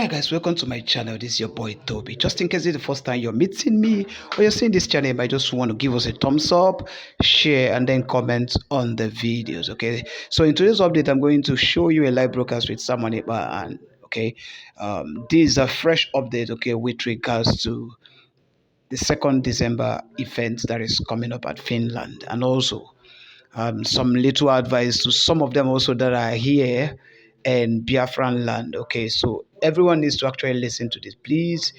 Alright guys, welcome to my channel. This is your boy Toby. Just in case it's the first time you're meeting me or you're seeing this channel, I just want to give us a thumbs up, share, and then comment on the videos. Okay. So in today's update, I'm going to show you a live broadcast with Sam Ekpa, and okay, this is a fresh update, okay, with regards to the 2nd December event that is coming up at Finland, and also some little advice to some of them also that are here in Biafran land. Okay, so everyone needs to actually listen to this. Please,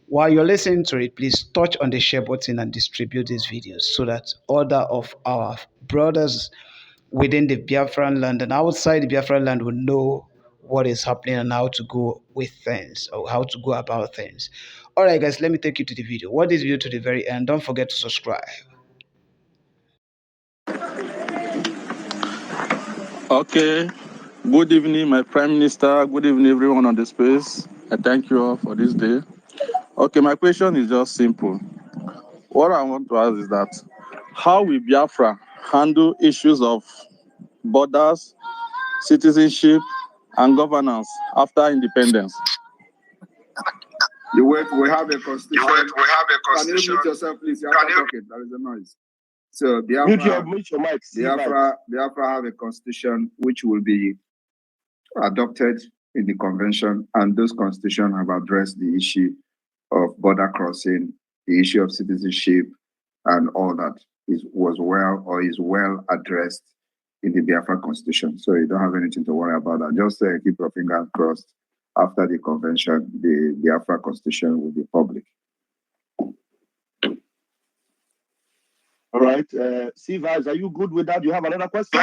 while you're listening to it, please touch on the share button and distribute these videos so that other of our brothers within the Biafran land and outside the Biafran land will know what is happening and how to go with things or how to go about things. All right, guys, let me take you to the video. Watch this video to the very end. Don't forget to subscribe. Okay. Good evening, my Prime Minister. Good evening, everyone on the space. I thank you all for this day. Okay, my question is just simple. What I want to ask is that how will Biafra handle issues of borders, citizenship, and governance after independence? We have a constitution. Can you mute yourself, please? You have to talk it. There is a noise. So Biafra have a constitution which will be adopted in the convention, and those constitutions have addressed the issue of border crossing, the issue of citizenship, and all that is well addressed in the Biafra constitution. So you don't have anything to worry about that. Just keep your fingers crossed. After the convention, the Biafra constitution will be public. All right. Sivas, are you good with that? Do you have another question?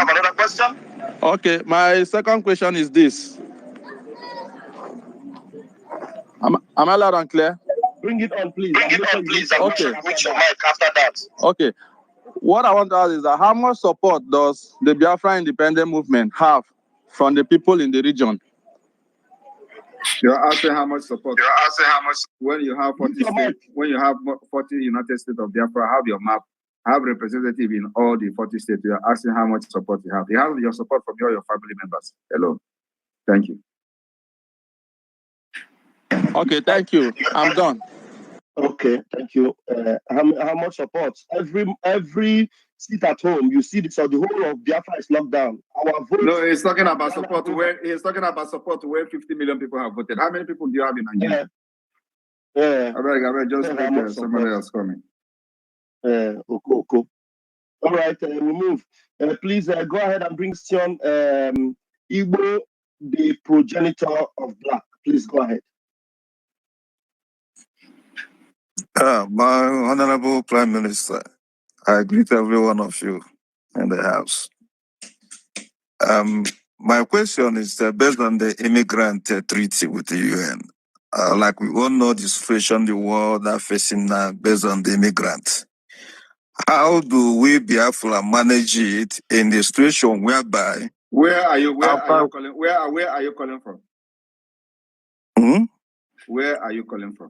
Okay, my second question is this. Am I loud and clear? Bring it on, please. Okay. Okay. What I want to ask is that how much support does the Biafra independent movement have from the people in the region? You're asking how much support. When you have 40 states, when you have 40 United States of Biafra, have your map, have representative in all the 40 states. You're asking how much support you have. You have your support from all your family members alone. Thank you. Okay, thank you. I'm done. Okay, thank you. How much support? Every seat at home, you see this, so the whole of Biafra is locked down. Our vote. No, he's talking about support where 50 million people have voted. How many people do you have in Nigeria? I beg, just let somebody else coming. Okay. All right, we move. Please go ahead and bring Sion Igbo, the progenitor of Black. Please go ahead. My Honorable Prime Minister, I greet every one of you in the house. My question is based on the immigrant treaty with the UN. Like we all know the situation the world are facing now based on the immigrants. How do we Biafra manage it in the situation whereby... Where are you calling? Where are you calling from? Where are you calling from?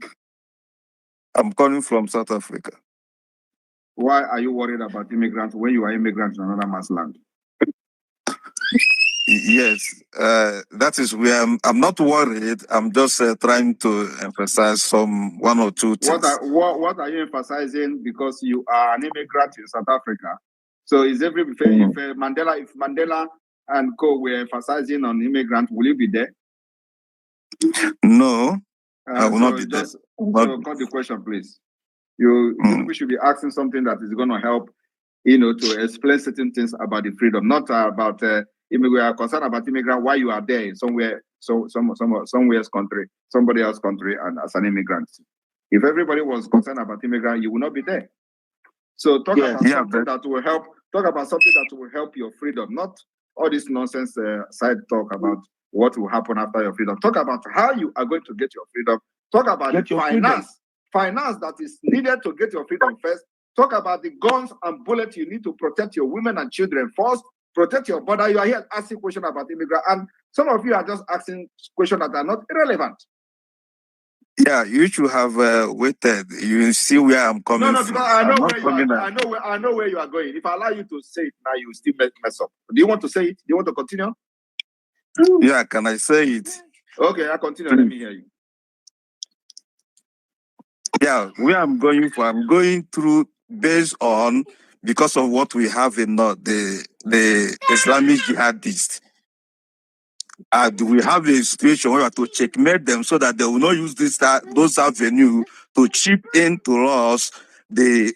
I'm calling from South Africa. Why are you worried about immigrants when you are immigrants in another man's land? Yes, that is where I'm not worried. I'm just trying to emphasize one or two things. What are you emphasizing? Because you are an immigrant in South Africa. So is if Mandela and co were emphasizing on immigrants, will you be there? No, I will not be there. So cut the question, please. You should be asking something that is going to help, to explain certain things about the freedom, not about we are concerned about immigrant. Why you are there somewhere, somewhere's country, somebody else's country, and as an immigrant. If everybody was concerned about immigrant, you will not be there. So talk about something that will help. Talk about something that will help your freedom, not all this nonsense side talk about what will happen after your freedom. Talk about how you are going to get your freedom. Talk about the finance that is needed to get your freedom first. Talk about the guns and bullets you need to protect your women and children first. Protect your border. You are here asking questions about immigrants, and some of you are just asking questions that are not irrelevant. Yeah, you should have waited. You see where I'm coming from. Because I know where you are going. If I allow you to say it now, you will still mess up. Do you want to say it? Do you want to continue? Yeah, can I say it? Okay, I continue. Let me hear you. Yeah, where I'm going through based on because of what we have in the Islamic jihadists. We have a situation where we have to checkmate them so that they will not use those avenue to chip into us the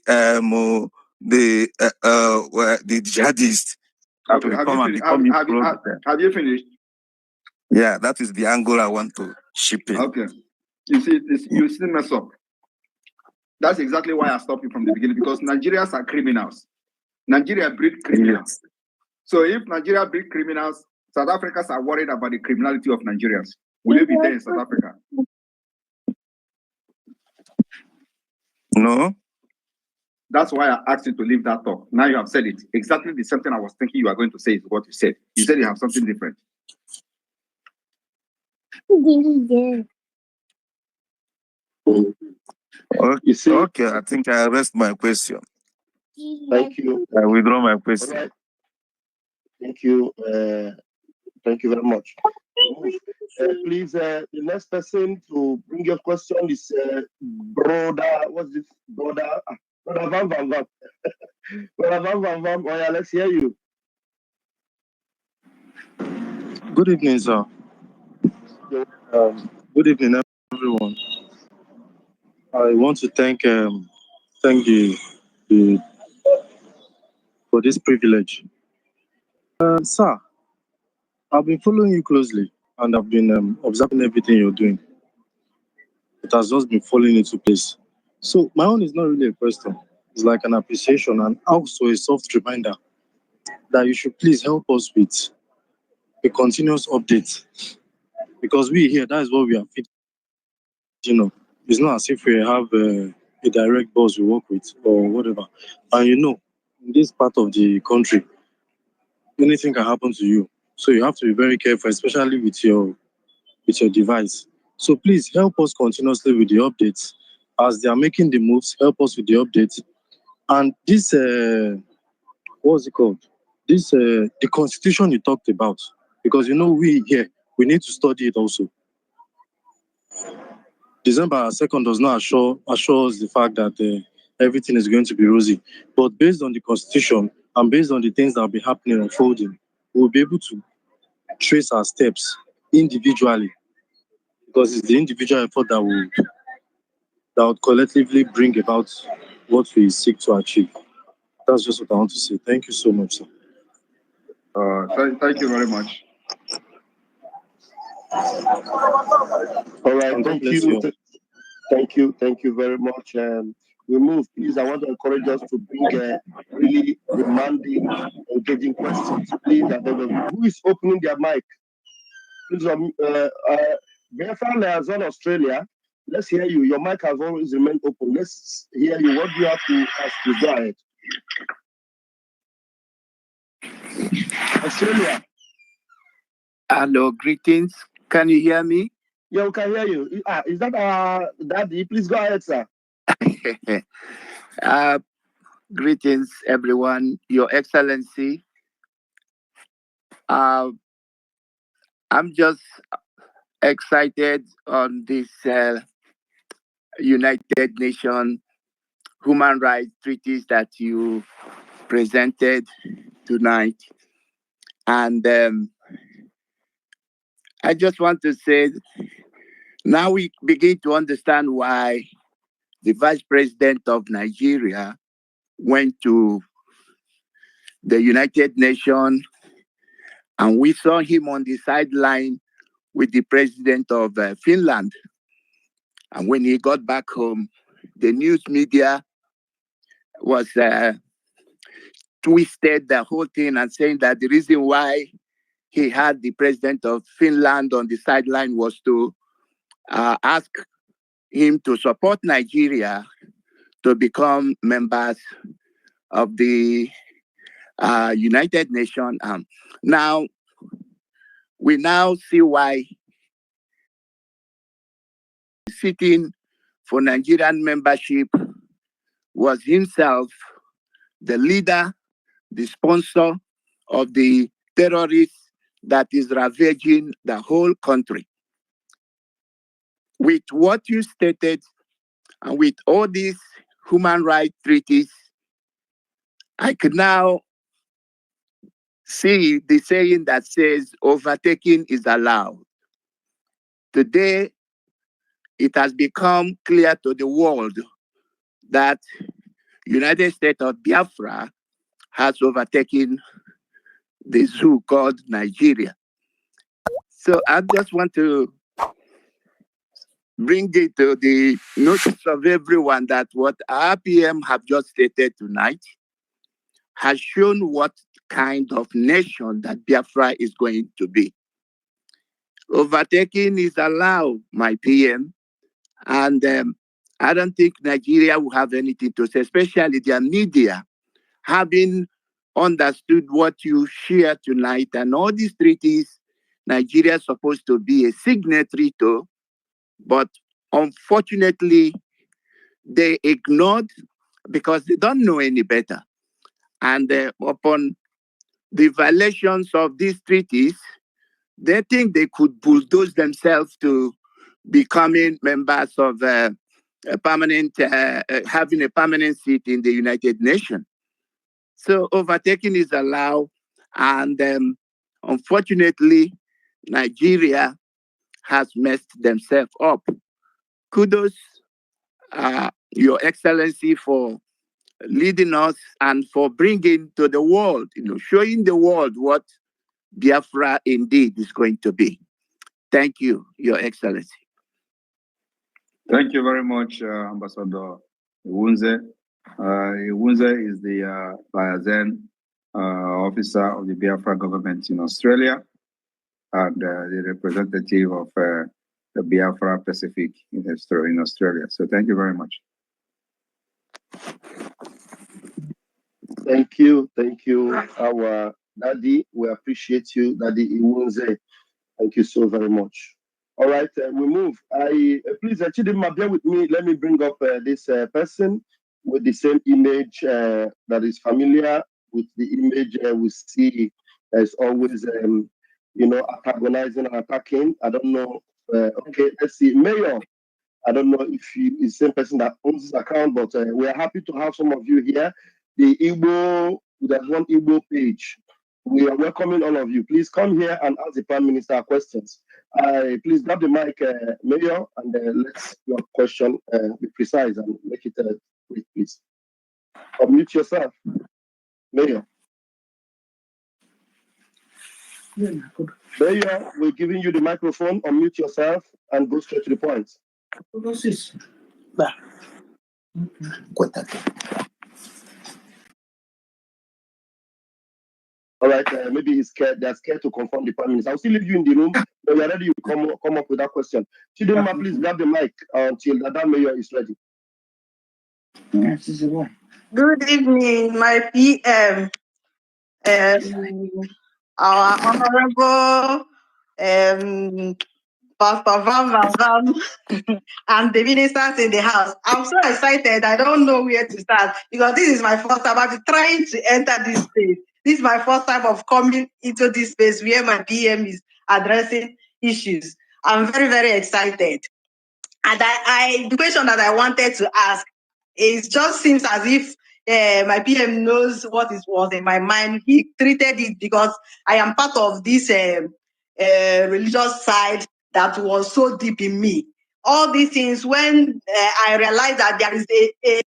jihadists that Okay, will have you come and finished? become influenced. Have you finished? Yeah, that is the angle I want to chip in. Okay. You see, you still mess up. That's exactly why I stopped you from the beginning, because Nigerians are criminals. Nigeria breed criminals. Yes. So if Nigeria breed criminals, South Africans are worried about the criminality of Nigerians. Will you be there in South Africa? No. That's why I asked you to leave that talk. Now you have said it. Exactly the same thing I was thinking you are going to say is what you said. You said you have something different. Okay, I think I rest my question. Thank you. I withdraw my question. Right. Thank you. Thank you very much. Please, the next person to bring your question is brother. What's this, brother? Brother Van Van Van. Brother Van Van Van. Oh yeah, let's hear you. Good evening, sir. Good evening, everyone. I want to thank you for this privilege. Sir, I've been following you closely and I've been observing everything you're doing. It has just been falling into place. So my own is not really a question. It's like an appreciation and also a soft reminder that you should please help us with a continuous update, because we here, that is what we are feeding. It's not as if we have a direct boss we work with or whatever. And in this part of the country, anything can happen to you. So you have to be very careful, especially with your device. So please help us continuously with the updates. As they are making the moves, help us with the updates. And this, what's it called? This, the constitution you talked about, because we here, we need to study it also. December 2nd does not assure us the fact that everything is going to be rosy. But based on the constitution and based on the things that will be happening, unfolding, we'll be able to trace our steps individually, because it's the individual effort that would collectively bring about what we seek to achieve. That's just what I want to say. Thank you so much, sir. Thank you very much. All right, thank you. Thank you very much. We move, please. I want to encourage us to bring really demanding, engaging questions. Please, who is opening their mic? Please, Biafran is on Australia. Let's hear you. Your mic has always remained open. Let's hear you. What do you have to ask? Please go ahead. Australia. Hello, greetings. Can you hear me? Yeah, we can hear you. Is that Daddy? Please go ahead, sir. Greetings, everyone. Your Excellency. I'm just excited on this United Nations human rights treaties that you presented tonight. And I just want to say, now we begin to understand why the Vice President of Nigeria went to the United Nations, and we saw him on the sideline with the President of Finland. And when he got back home, the news media was twisted the whole thing and saying that the reason why he had the President of Finland on the sideline was to ask him to support Nigeria to become members of the United Nations. Now, we now see why sitting for Nigerian membership was himself the leader, the sponsor of the terrorists that is ravaging the whole country. With what you stated, And with all these human rights treaties, I could now see the saying that says overtaking is allowed. Today, it has become clear to the world that United States of Biafra has overtaken the zoo called Nigeria. So I just want to bring it to the notice of everyone that what RPM have just stated tonight has shown what kind of nation that Biafra is going to be. Overtaking is allowed, my PM, and I don't think Nigeria will have anything to say, especially their media, having understood what you share tonight and all these treaties Nigeria is supposed to be a signatory to, but unfortunately, they ignored because they don't know any better. And upon the violations of these treaties, they think they could bulldoze themselves to becoming members of a permanent, having a permanent seat in the United Nations. So overtaking is allowed, and unfortunately, Nigeria has messed themselves up. Kudos, Your Excellency, for leading us and for bringing to the world, showing the world what Biafra indeed is going to be. Thank you, Your Excellency. Thank you very much, Ambassador Iwunze. Iwunze is the liaison officer of the Biafra government in Australia and the representative of the Biafra Pacific in Australia. So thank you very much. Thank you, our Daddy. We appreciate you, Daddy Iwunze. Thank you so very much. All right, we move. Please, Chidima, bear with me. Let me bring up this person with the same image that is familiar with the image we see as always, antagonizing and attacking. I don't know. Okay, let's see. Mayor, I don't know if you is the same person that owns this account, but we are happy to have some of you here. The Igbo, there's one Igbo page. We are welcoming all of you. Please come here and ask the Prime Minister questions. Please grab the mic, Mayor, and let your question be precise and make it quick, please. Unmute yourself, Mayor. Mayor, we're giving you the microphone. Unmute yourself and go straight to the point. All right, maybe he's scared. They're scared to confront the Prime Minister. I'll still leave you in the room. When you're ready, you come up with that question. Chidinma, please grab the mic until the Mayor is ready. Good evening, my PM. Our Honorable Pastor Van and the ministers in the house. I'm so excited. I don't know where to start because this is my first time. I've been trying to enter this space. This is my first time of coming into this space where my PM is addressing issues. I'm very, very excited. And the question that I wanted to ask, it just seems as if my PM knows what was in my mind. He treated it because I am part of this religious side that was so deep in me. All these things, when I realized that there is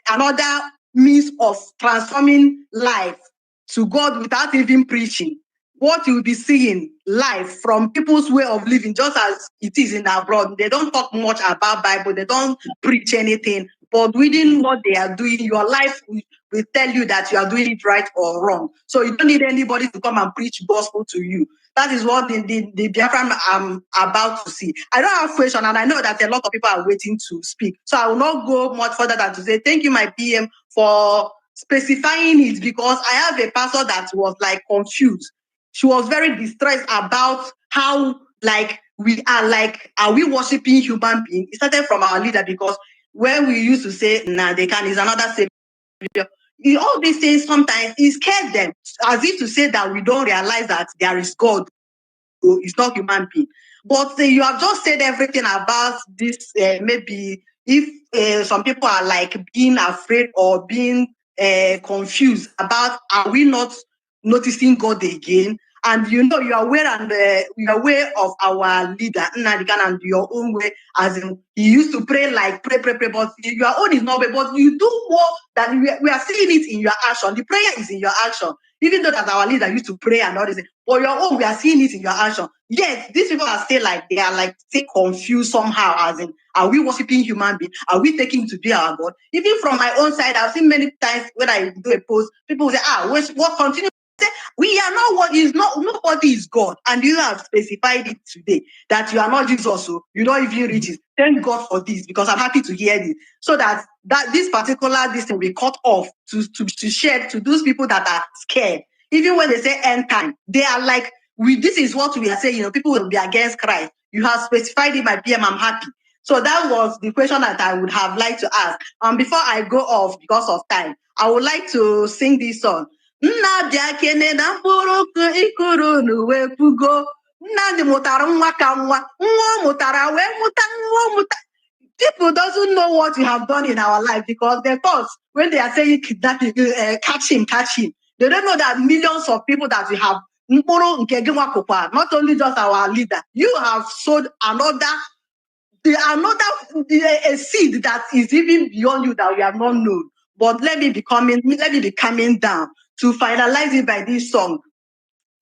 another means of transforming life to God without even preaching, what you'll be seeing live from people's way of living, just as it is in abroad. They don't talk much about Bible. They don't preach anything. But within what they are doing, your life will tell you that you are doing it right or wrong. So you don't need anybody to come and preach gospel to you. That is what the Biafran I'm about to see. I don't have question, and I know that a lot of people are waiting to speak. So I will not go much further than to say thank you, my PM, for specifying it, because I have a pastor that was like confused. She was very distressed about how we are we worshiping human beings? It started from our leader, because when we used to say, nah, they can, is another savior. All these things sometimes it scares them, as if to say that we don't realize that there is God, it's not human being. But you have just said everything about this. Maybe if some people are like being afraid or being confused about, are we not noticing God again? And you know, you are aware and you are aware of our leader Nnamdi Kanu and your own way, as in he used to pray like pray, but your own is not. But you do more than we are seeing it in your action. The prayer is in your action, even though that our leader used to pray and all this. But your own, we are seeing it in your action. Yes, these people are still like they are like still confused somehow, as in, are we worshiping human beings? Are we taking to be our God? Even from my own side, I've seen many times when I do a post, people say, what continue? We are not what is not, nobody is God, and you have specified it today that you are not Jesus, so you don't even reach it. Thank God for this, because I'm happy to hear this, so that this particular this will be cut off to share to those people that are scared. Even when they say end time, they are like, this is what we are saying. You know, people will be against Christ. You have specified in my PM. I'm happy. So that was the question that I would have liked to ask. Before I go off because of time, I would like to sing this song. Nna bịa kene na mkpụrụ ịkụrụ n'uwe pugo. Nnamdi mụtara nwa ka nwa ọ mụtara wee mụta nwa mụta. People doesn't know what you have done in our life, because they thought when they are saying kidnapping, catch him. They don't know that millions of people that we have, not only just our leader, you have sowed a seed that is even beyond you that we have not known. But let me be coming down to finalize it by this song.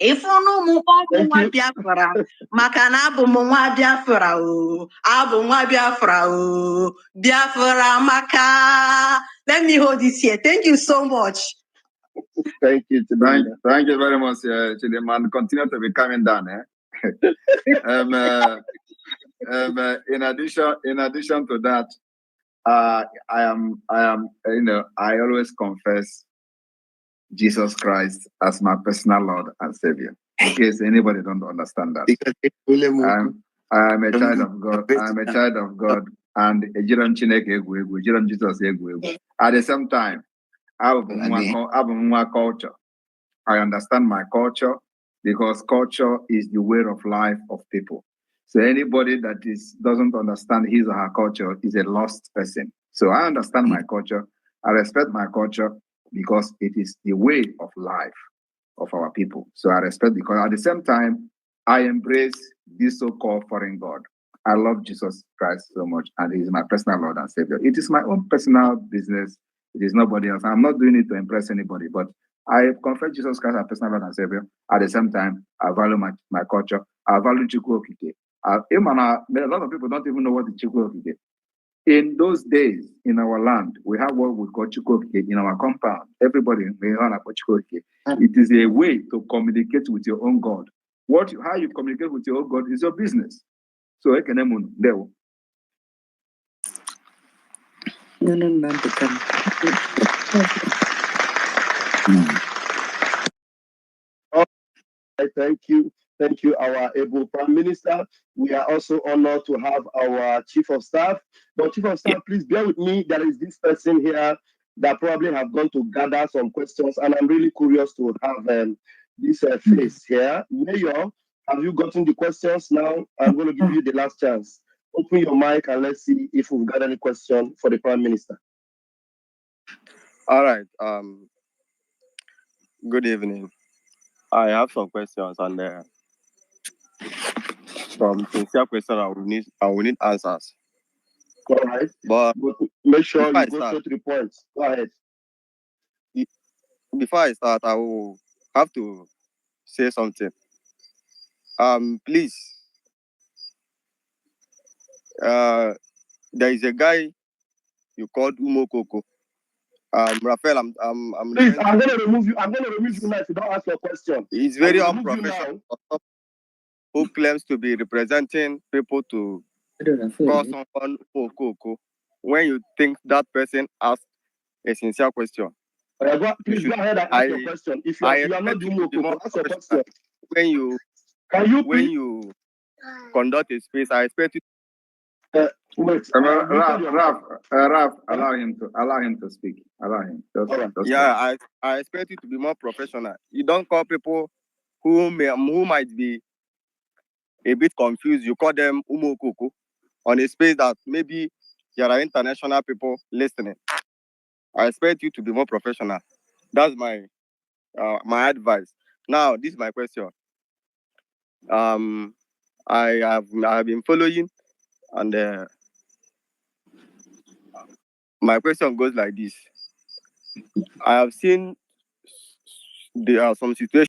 If unu mụ nwa Biafra, maka na abụ m nwa Biafra o, abụ nwa Biafra o, Biafra maka. Let me hold this here. Thank you so much. Thank you very much, Chidiman. Continue to be coming down. In addition to that, I am, I always confess Jesus Christ as my personal Lord and Savior. In case anybody don't understand that, I am a child of God. I am a child of God, and a Jiran Chineke egwu, Jiran Jesus egwu. At the same time, I have my culture. I understand my culture, because culture is the way of life of people. So anybody that doesn't understand his or her culture is a lost person. So I understand my culture. I respect my culture, because it is the way of life of our people. So I respect, because at the same time, I embrace this so-called foreign God. I love Jesus Christ so much, and he is my personal Lord and Savior. It is my own personal business. It is nobody else. I'm not doing it to impress anybody, but I confess Jesus Christ as personal Lord and Savior. At the same time, I value my culture. I value Chukwu Okike. A lot of people don't even know what the Chukwu Okike is. In those days, in our land, we have what we call Chukwu Okike in our compound. Everybody may know about Chukwu Okike. It is a way to communicate with your own God. How you communicate with your own God is your business. So, there. Thank you, our able Prime Minister. We are also honored to have our Chief of Staff. But Chief of Staff, please bear with me. There is this person here that probably have gone to gather some questions, and I'm really curious to have this face here. Mayor, have you gotten the questions now? I'm going to give you the last chance. Open your mic and let's see if we've got any question for the Prime Minister. All right. Good evening. I have some questions, and some sincere questions I will need answers. All right. But make sure you go straight to the point. Go ahead. Before I start, I will have to say something. Please. There is a guy you called Umokoko. Raphael, Please, I'm gonna remove you. I'm gonna remove you now if you don't ask your question. He's very unprofessional. Who claims to be representing people to call someone Umokoko when you think that person asked a sincere question. Please go ahead and ask your question. If you are not doing Umokoko, ask your question. When you conduct a space, I expect you. Wait, Raf, allow him to speak. Allow him. I expect you to be more professional. You don't call people who might be a bit confused, you call them umokoko on a space that maybe there are international people listening. I expect you to be more professional. That's my my advice. Now, this is my question. I have been following, and my question goes like this. I have seen there are some situations